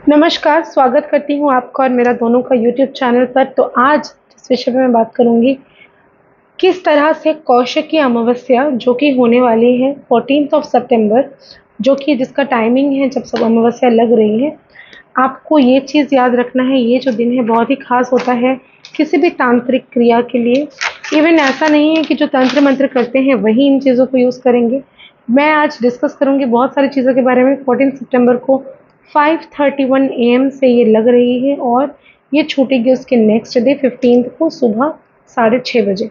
नमस्कार, स्वागत करती हूँ आपका और मेरा दोनों का यूट्यूब चैनल पर। तो आज जिस विषय पे मैं बात करूँगी, किस तरह से कौशिकी अमावस्या जो कि होने वाली है 14th ऑफ सितंबर, जो कि जिसका टाइमिंग है जब सब अमावस्या लग रही है, आपको ये चीज़ याद रखना है, ये जो दिन है बहुत ही ख़ास होता है किसी भी तांत्रिक क्रिया के लिए। इवन ऐसा नहीं है कि जो तंत्र मंत्र करते हैं वही इन चीज़ों को यूज़ करेंगे। मैं आज डिस्कस करूँगी बहुत सारी चीज़ों के बारे में। 14 सितंबर को 5:31 AM से ये लग रही है और ये छूटेगी उसके नेक्स्ट डे 15 को सुबह 6:30 बजे।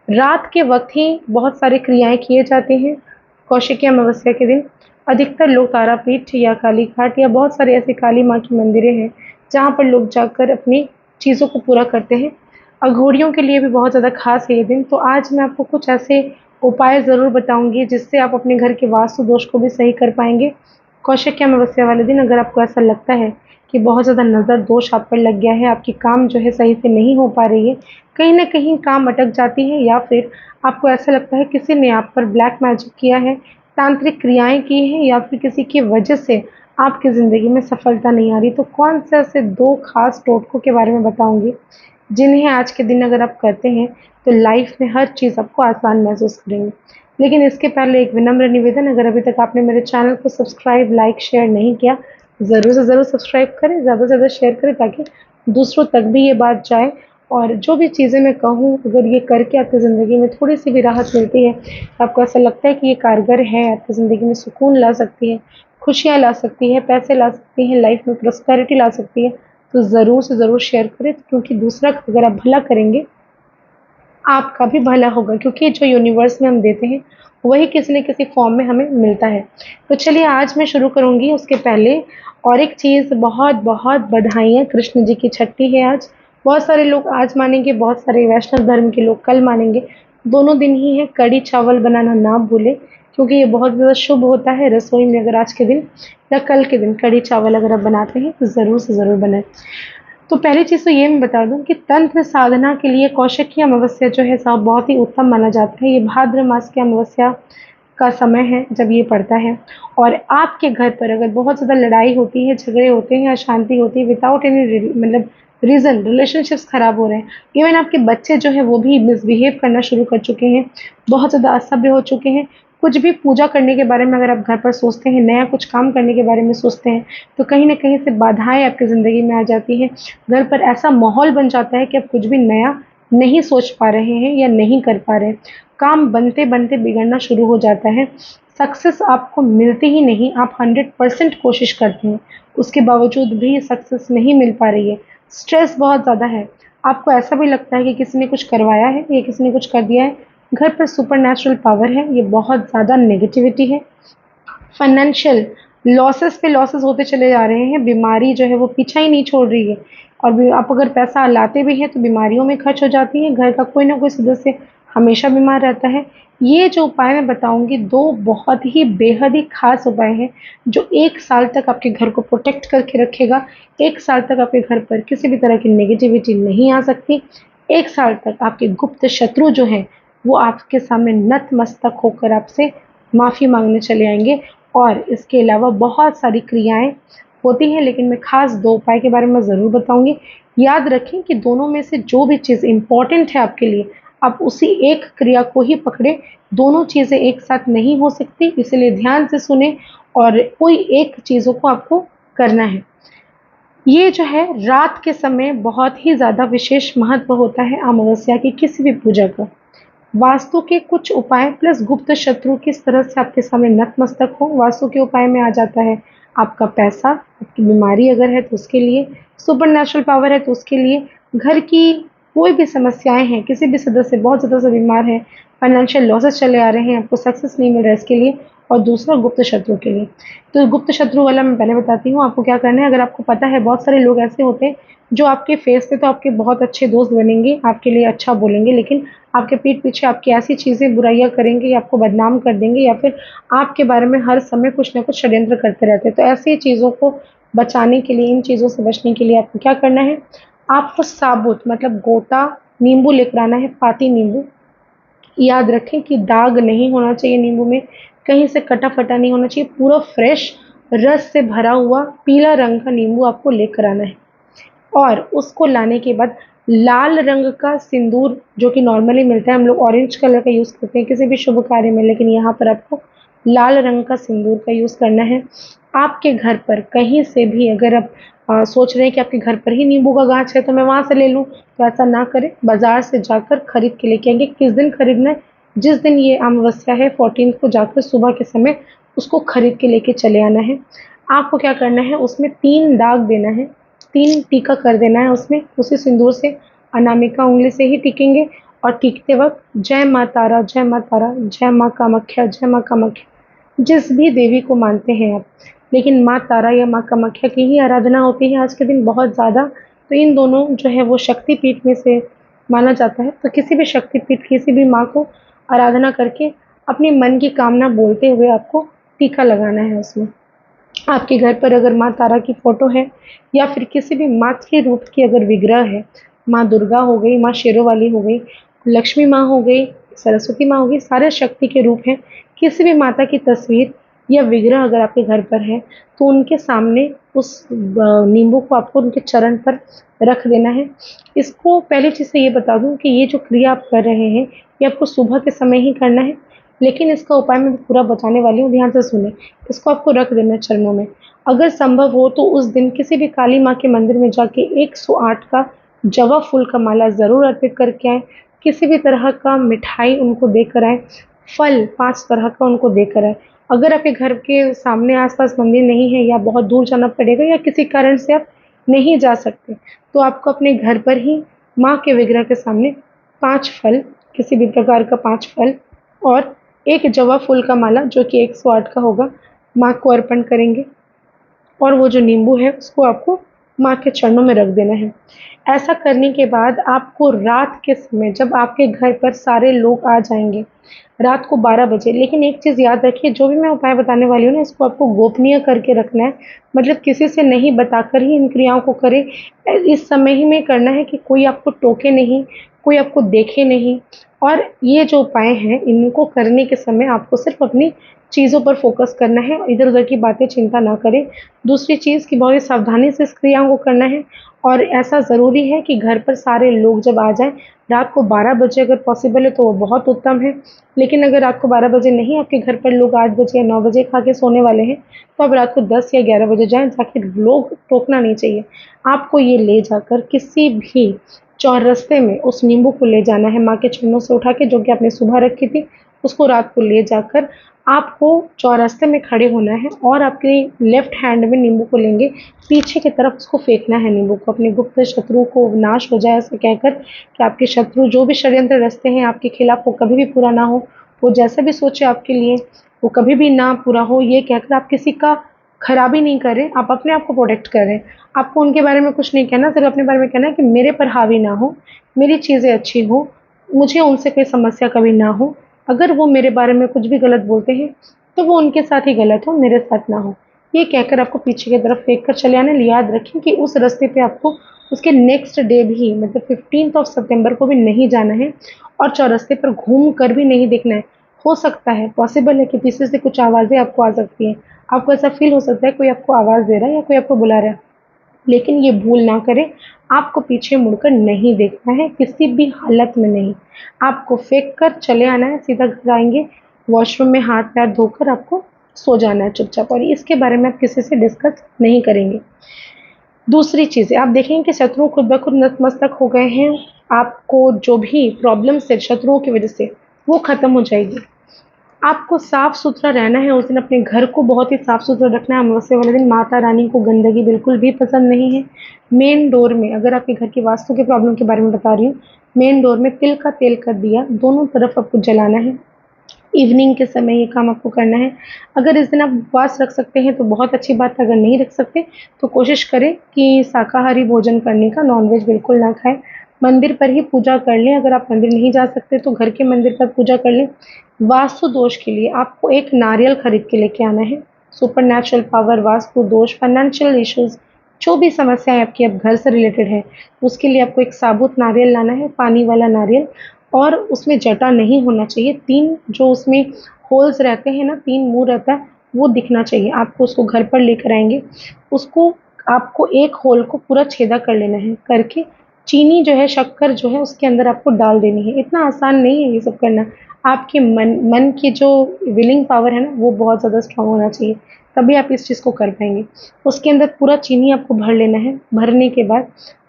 रात के वक्त ही बहुत सारी क्रियाएं किए जाते हैं कौशिकी अमावस्या के दिन। अधिकतर लोग तारापीठ या काली घाट या बहुत सारे ऐसे काली माँ की मंदिरें हैं जहाँ पर लोग जाकर अपनी चीज़ों को पूरा करते हैं। अघोरियों के लिए भी बहुत ज़्यादा खास है ये दिन। तो आज मैं आपको कुछ ऐसे उपाय ज़रूर बताऊंगी जिससे आप अपने घर के वास्तु दोष को भी सही कर पाएंगे। कौशिकी अमावस्या वाले दिन अगर आपको ऐसा लगता है कि बहुत ज़्यादा नज़र दोष आप पर लग गया है, आपकी काम जो है सही से नहीं हो पा रही है, कहीं न कहीं काम अटक जाती है, या फिर आपको ऐसा लगता है किसी ने आप पर ब्लैक मैजिक किया है, तांत्रिक क्रियाएँ की हैं, या फिर किसी की वजह से आपकी ज़िंदगी में सफलता नहीं आ रही, तो कौन से ऐसे 2 खास टोटकों के बारे में बताऊँगी, जिन्हें आज के दिन अगर आप करते हैं, तो लाइफ में हर चीज़ आपको आसान महसूस करेंगे। लेकिन इसके पहले एक विनम्र निवेदन, अगर अभी तक आपने मेरे चैनल को सब्सक्राइब, लाइक, शेयर नहीं किया, ज़रूर से ज़रूर सब्सक्राइब करें, ज़्यादा से ज़्यादा शेयर करें ताकि दूसरों तक भी ये बात जाए। और जो भी चीज़ें मैं कहूँ, अगर ये करके आपकी ज़िंदगी में थोड़ी-सी भी राहत मिलती है, आपको ऐसा लगता है कि ये कारगर है, आपकी ज़िंदगी में सुकून ला सकती है, खुशियाँ ला सकती है, पैसे ला सकती है, लाइफ में प्रॉस्पेरिटी ला सकती है, तो ज़रूर से ज़रूर शेयर करें, क्योंकि दूसरा का अगर आप भला करेंगे, आपका भी भला होगा, क्योंकि जो यूनिवर्स में हम देते हैं वही किसी न किसी फॉर्म में हमें मिलता है। तो चलिए आज मैं शुरू करूँगी, उसके पहले और एक चीज़, बहुत-बहुत बधाइयाँ, कृष्ण जी की छठी है आज। बहुत सारे लोग आज मानेंगे, बहुत सारे वैष्णव धर्म के लोग कल मानेंगे। दोनों दिन ही है, कढ़ी चावल बनाना ना भूलें, क्योंकि ये बहुत ज़्यादा शुभ होता है रसोई में। अगर आज के दिन या कल के दिन कढ़ी चावल अगर आप बनाते हैं तो ज़रूर से ज़रूर बनाएँ। तो पहली चीज़ तो ये मैं बता दूँ कि तंत्र साधना के लिए कौशिकी अमावस्या जो है साहब बहुत ही उत्तम माना जाता है। ये भाद्र मास की अमावस्या का समय है जब ये पड़ता है, और आपके घर पर अगर बहुत ज़्यादा लड़ाई होती है, झगड़े होते हैं, अशांति होती है, विदाउट एनी मतलब रीज़न रिलेशनशिप्स खराब हो रहे हैं, इवन आपके बच्चे जो हैं वो भी मिसबिहेव करना शुरू कर चुके हैं, बहुत ज़्यादा असभ्य हो चुके हैं, कुछ भी पूजा करने के बारे में अगर आप घर पर सोचते हैं, नया कुछ काम करने के बारे में सोचते हैं, तो कहीं न कहीं से बाधाएँ आपकी ज़िंदगी में आ जाती हैं। घर पर ऐसा माहौल बन जाता है कि आप कुछ भी नया नहीं सोच पा रहे हैं या नहीं कर पा रहे हैं। काम बनते-बनते बिगड़ना शुरू हो जाता है। सक्सेस आपको मिलती ही नहीं, आप 100% कोशिश करते हैं, उसके बावजूद भी सक्सेस नहीं मिल पा रही है। स्ट्रेस बहुत ज़्यादा है, आपको ऐसा भी लगता है कि किसी ने कुछ करवाया है या किसी ने कुछ कर दिया है। घर पर सुपरनैचुरल पावर है, ये बहुत ज़्यादा नेगेटिविटी है। फाइनेंशियल लॉसेस पे लॉसेस होते चले जा रहे हैं, बीमारी जो है वो पीछा ही नहीं छोड़ रही है, और भी आप अगर पैसा लाते भी हैं तो बीमारियों में खर्च हो जाती है, घर का कोई ना कोई सदस्य हमेशा बीमार रहता है। ये जो उपाय मैं बताऊँगी, 2 बहुत ही बेहद ही ख़ास उपाय हैं, जो 1 साल तक आपके घर को प्रोटेक्ट करके रखेगा। 1 साल तक आपके घर पर किसी भी तरह की नेगेटिविटी नहीं आ सकती। 1 साल तक आपके गुप्त शत्रु जो हैं, वो आपके सामने नतमस्तक होकर आपसे माफ़ी माँगने चले आएँगे। और इसके अलावा बहुत सारी क्रियाएँ होती हैं, लेकिन मैं ख़ास 2 उपाय के बारे में ज़रूर बताऊँगी। याद रखें कि दोनों में से जो भी चीज़ इम्पोर्टेंट है आपके लिए, आप उसी एक क्रिया को ही पकड़ें। दोनों चीज़ें एक साथ नहीं हो सकती, इसलिए ध्यान से सुनें और कोई एक चीज़ों को आपको करना है। ये जो है रात के समय बहुत ही ज़्यादा विशेष महत्व होता है अमावस्या की किसी भी पूजा का। वास्तु के कुछ उपाय प्लस गुप्त शत्रु किस तरह से आपके सामने नतमस्तक हो, वास्तु के उपाय में आ जाता है आपका पैसा, आपकी बीमारी अगर है तो उसके लिए, सुपरनैचुरल पावर है तो उसके लिए, घर की कोई भी समस्याएँ हैं, किसी भी सदस्य बहुत ज़्यादा से बीमार है, फाइनेंशियल लॉसेस चले आ रहे हैं, आपको सक्सेस नहीं मिल रहा है इसके लिए, और दूसरा गुप्त शत्रु के लिए। तो गुप्त शत्रु वाला मैं पहले बताती हूँ आपको क्या करना है। अगर आपको पता है बहुत सारे लोग ऐसे होते हैं जो आपके फेस पे तो आपके बहुत अच्छे दोस्त बनेंगे, आपके लिए अच्छा बोलेंगे, लेकिन आपके पीठ पीछे आपकी ऐसी चीज़ें बुराइयाँ करेंगे या आपको बदनाम कर देंगे, या फिर आपके बारे में हर समय कुछ न कुछ षड्यंत्र करते रहते हैं। तो ऐसी चीज़ों को बचाने के लिए, इन चीज़ों से बचने के लिए आपको क्या करना है, आपको साबुत मतलब गोटा नींबू लेकर आना है, पाती नींबू। याद रखें कि दाग नहीं होना चाहिए नींबू में, कहीं से कटा-फटा नहीं होना चाहिए, पूरा फ्रेश रस से भरा हुआ पीला रंग का नींबू आपको लेकर आना है और उसको लाने के बाद लाल रंग का सिंदूर जो कि नॉर्मली मिलता है, हम लोग ऑरेंज कलर का यूज़ करते हैं किसी भी शुभ कार्य में, लेकिन यहाँ पर आपको लाल रंग का सिंदूर का यूज़ करना है। आपके घर पर कहीं से भी अगर आप सोच रहे हैं कि आपके घर पर ही नींबू का गाछ है तो मैं वहाँ से ले लूँ, तो ऐसा ना करें, बाज़ार से जाकर खरीद के लेके आएँगे। किस दिन खरीदना है? जिस दिन ये अमावस्या है 14th को जाकर सुबह के समय उसको खरीद के लेके चले आना है। आपको क्या करना है, उसमें 3 दाग देना है, 3 टीका कर देना है उसमें, उसी सिंदूर से अनामिका उँगली से ही टीकेंगे और टीकते वक़्त जय माँ तारा, जय माँ तारा, जय माँ कामाख्या, जय माँ कामाख्या, जिस भी देवी को मानते हैं आप, लेकिन माँ तारा या माँ कामाख्या की ही आराधना होती है आज के दिन बहुत ज़्यादा, तो इन दोनों जो है वो शक्तिपीठ में से माना जाता है। तो किसी भी शक्तिपीठ, किसी भी माँ को आराधना करके अपने मन की कामना बोलते हुए आपको टीका लगाना है उसमें। आपके घर पर अगर माँ तारा की फ़ोटो है या फिर किसी भी मातृ रूप की अगर विग्रह है, माँ दुर्गा हो गई, माँ शेरों वाली हो गई, लक्ष्मी माँ हो गई, सरस्वती माँ हो गई, सारे शक्ति के रूप हैं। किसी भी माता की तस्वीर या विग्रह अगर आपके घर पर है, तो उनके सामने उस नींबू को आपको उनके चरण पर रख देना है। इसको पहली चीज़ तो ये बता दूँ कि ये जो क्रिया आप कर रहे हैं, ये आपको सुबह के समय ही करना है, लेकिन इसका उपाय मैं पूरा बताने वाली हूँ, ध्यान से सुनें। इसको आपको रख देना है चरणों में। अगर संभव हो तो उस दिन किसी भी काली माँ के मंदिर में जाके 108 का जवा फूल का माला ज़रूर अर्पित करके आएँ। किसी भी तरह का मिठाई उनको देकर आएँ, फल 5 तरह का उनको देकर आएँ। अगर आपके घर के सामने आस-पास मंदिर नहीं है या बहुत दूर जाना पड़ेगा या किसी कारण से आप नहीं जा सकते, तो आपको अपने घर पर ही माँ के विग्रह के सामने 5 फल, किसी भी प्रकार का 5 फल और 1 जवा फूल का माला जो कि 108 का होगा, माँ को अर्पण करेंगे और वो जो नींबू है उसको आपको माँ के चरणों में रख देना है। ऐसा करने के बाद आपको रात के समय जब आपके घर पर सारे लोग आ जाएँगे, रात को 12 बजे, लेकिन एक चीज़ याद रखिए, जो भी मैं उपाय बताने वाली हूँ ना, इसको आपको गोपनीय करके रखना है। मतलब किसी से नहीं बताकर ही इन क्रियाओं को करें। इस समय ही में करना है कि कोई आपको टोके नहीं, कोई आपको देखे नहीं और ये जो उपाय हैं, इनको करने के समय आपको सिर्फ़ अपनी चीज़ों पर फ़ोकस करना है, इधर-उधर की बातें चिंता ना करें। दूसरी चीज़ कि बहुत ही सावधानी से इस क्रियाओं को करना है और ऐसा ज़रूरी है कि घर पर सारे लोग जब आ जाएँ, रात को 12 बजे अगर पॉसिबल है तो वो बहुत उत्तम है। लेकिन अगर रात को 12 बजे नहीं, आपके घर पर लोग 8 बजे या 9 बजे खा के सोने वाले हैं, तो आप रात को 10 या 11 बजे जाएँ, ताकि लोग टोकना नहीं चाहिए। आपको ये ले जाकर किसी भी चौरस्ते में उस नींबू को ले जाना है माँ के चरणों से उठा के, जो कि आपने सुबह रखी थी, उसको रात को ले जाकर आपको चौरस्ते में खड़े होना है और आपके लेफ्ट हैंड में नींबू को लेंगे, पीछे की तरफ उसको फेंकना है नींबू को, अपने गुप्त शत्रुओं को नाश हो जाए ऐसा कहकर कि आपके शत्रु जो भी षड्यंत्र रचते हैं आपके खिलाफ वो कभी भी पूरा ना हो, वो जैसा भी सोचे आपके लिए वो कभी भी ना पूरा हो, ये कहकर आप किसी का खराबी नहीं करें, आप अपने आप को प्रोटेक्ट करें। आपको उनके बारे में कुछ नहीं कहना, सिर्फ़ अपने बारे में कहना है कि मेरे पर हावी ना हो, मेरी चीज़ें अच्छी हों, मुझे उनसे कोई समस्या कभी ना हो। अगर वो मेरे बारे में कुछ भी गलत बोलते हैं, तो वो उनके साथ ही गलत हो, मेरे साथ ना हो। ये कहकर आपको पीछे की तरफ फेंक कर चले आना है। याद रखें कि उस रास्ते पे आपको उसके नेक्स्ट डे भी, मतलब 15th ऑफ सितंबर को भी नहीं जाना है और चौरस्ते पर घूम कर भी नहीं देखना है। हो सकता है, पॉसिबल है कि पीछे से कुछ आवाज़ें आपको आ सकती हैं। आपको ऐसा फ़ील हो सकता है कोई आपको आवाज़ दे रहा है या कोई आपको बुला रहा है। लेकिन ये भूल ना करें, आपको पीछे मुड़कर नहीं देखना है, किसी भी हालत में नहीं। आपको फेंक कर चले आना है, सीधा घर आएँगे, वॉशरूम में हाथ-पैर धोकर आपको सो जाना है चुपचाप और इसके बारे में आप किसी से डिस्कस नहीं करेंगे। दूसरी चीज़ें, आप देखेंगे कि शत्रु खुद ब खुद नतमस्तक हो गए हैं। आपको जो भी प्रॉब्लम्स है शत्रुओं की वज़ह से, वो ख़त्म हो जाएगी। आपको साफ-सुथरा रहना है उस दिन, अपने घर को बहुत ही साफ-सुथरा रखना है। अमावस्या वाले दिन माता रानी को गंदगी बिल्कुल भी पसंद नहीं है। मेन डोर में, अगर आपके घर की वास्तु की प्रॉब्लम के बारे में बता रही हूँ, मेन डोर में तिल का तेल का दिया दोनों तरफ आपको जलाना है। इवनिंग के समय ये काम आपको करना है। अगर इस दिन आप उपवास रख सकते हैं तो बहुत अच्छी बात है, अगर नहीं रख सकते तो कोशिश करें कि शाकाहारी भोजन करने का, नॉन-वेज बिल्कुल ना खाएँ। मंदिर पर ही पूजा कर लें, अगर आप मंदिर नहीं जा सकते तो घर के मंदिर पर पूजा कर लें। वास्तु दोष के लिए आपको एक नारियल खरीद के लेके आना है। सुपरनैचुरल पावर, वास्तु दोष, फाइनेंशियल इश्यूज़, जो भी समस्याएँ आपकी अब घर से रिलेटेड है, उसके लिए आपको एक साबुत नारियल लाना है, पानी वाला नारियल, और उसमें जटा नहीं होना चाहिए। 3 जो उसमें होल्स रहते हैं ना, 3 मुँह रहता है, वो दिखना चाहिए। आपको उसको घर पर लेकर आएँगे, उसको आपको एक होल को पूरा छेदा कर लेना है, करके चीनी जो है, शक्कर जो है उसके अंदर आपको डाल देनी है। इतना आसान नहीं है ये सब करना। आपके मन की जो विलिंग पावर है ना, वो बहुत ज़्यादा स्ट्रॉन्ग होना चाहिए, तभी आप इस चीज़ को कर पाएँगे। उसके अंदर पूरा चीनी आपको भर लेना है। भरने के बाद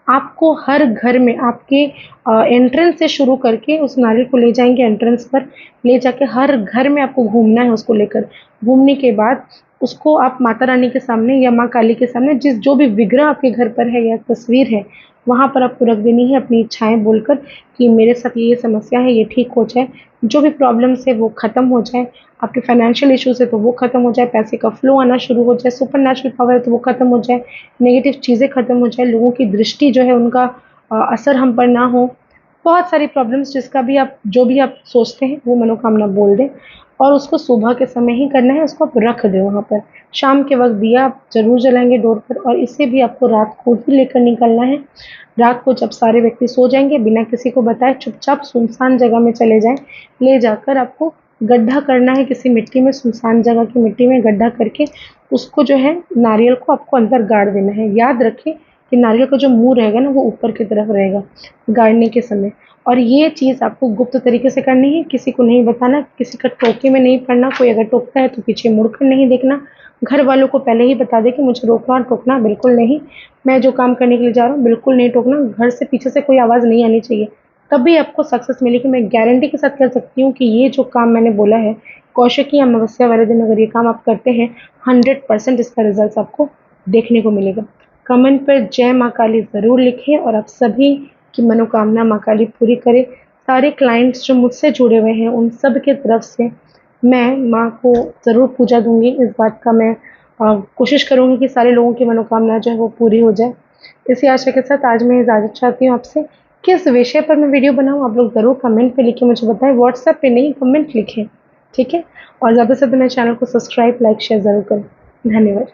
आपको हर घर में आपके एंट्रेंस से शुरू करके उस नारियल को ले जाएँगे एंट्रेंस पर, ले जाके हर घर में आपको घूमना है उसको लेकर। घूमने के बाद उसको आप माता रानी के सामने या माँ काली के सामने, जो भी विग्रह आपके घर पर है या तस्वीर है, वहाँ पर आपको रख देनी है अपनी इच्छाएँ बोलकर कि मेरे साथ ये समस्या है, ये ठीक हो जाए। जो भी प्रॉब्लम्स है वो ख़त्म हो जाए, आपके फाइनेंशियल इश्यूज़ है तो वो ख़त्म हो जाए, पैसे का फ्लो आना शुरू हो जाए, सुपरनैचुरल पावर है तो वो ख़त्म हो जाए, नेगेटिव चीज़ें ख़त्म हो जाए, लोगों की दृष्टि जो है उनका असर हम पर ना हो। बहुत सारी प्रॉब्लम्स जिसका भी आप जो भी आप सोचते हैं वो मनोकामना बोल दें, और उसको सुबह के समय ही करना है, उसको आप रख दें वहाँ पर। शाम के वक़्त दिया आप ज़रूर जलाएँगे डोर पर, और इसे भी आपको रात को ही लेकर निकलना है। रात को जब सारे व्यक्ति सो जाएँगे, बिना किसी को बताए चुपचाप सुनसान जगह में चले जाएँ। ले जाकर आपको गड्ढा करना है किसी मिट्टी में, सुनसान जगह की मिट्टी में गड्ढा करके उसको जो है नारियल को आपको अंदर गाड़ देना है। याद रखें कि नारियल का जो मुँह रहेगा ना, वो ऊपर की तरफ रहेगा गाड़ने के समय। और ये चीज़ आपको गुप्त तरीके से करनी है, किसी को नहीं बताना, किसी का टोके में नहीं पड़ना, कोई अगर टोकता है तो पीछे मुड़कर नहीं देखना। घर वालों को पहले ही बता दें कि मुझे रोकना और टोकना बिल्कुल नहीं, मैं जो काम करने के लिए जा रहा हूँ बिल्कुल नहीं टोकना, घर से पीछे से कोई आवाज़ नहीं आनी चाहिए। तभी आपको सक्सेस मिलेगी। मैं गारंटी के साथ कह सकती हूँ कि ये जो काम मैंने बोला है, कौशिकी अमावस्या वाले दिन अगर ये काम आप करते हैं, 100% इसका रिज़ल्ट आपको देखने को मिलेगा। कमेंट पर जय माँ काली ज़रूर लिखें, और आप सभी की मनोकामना माँ काली पूरी करे। सारे क्लाइंट्स जो मुझसे जुड़े हुए हैं उन सब के तरफ से मैं माँ को ज़रूर पूजा दूँगी। इस बात का मैं कोशिश करूँगी कि सारे लोगों की मनोकामना जो है वो पूरी हो जाए। इसी आशा के साथ आज मैं इजाज़त चाहती हूँ आपसे। किस विषय पर मैं वीडियो बनाऊँ आप लोग ज़रूर कमेंट पे लिख के मुझे बताएँ, व्हाट्सएप पे नहीं, कमेंट लिखें, ठीक है? और ज़्यादा से ज़्यादा मेरे चैनल को सब्सक्राइब, लाइक, शेयर ज़रूर करें। धन्यवाद।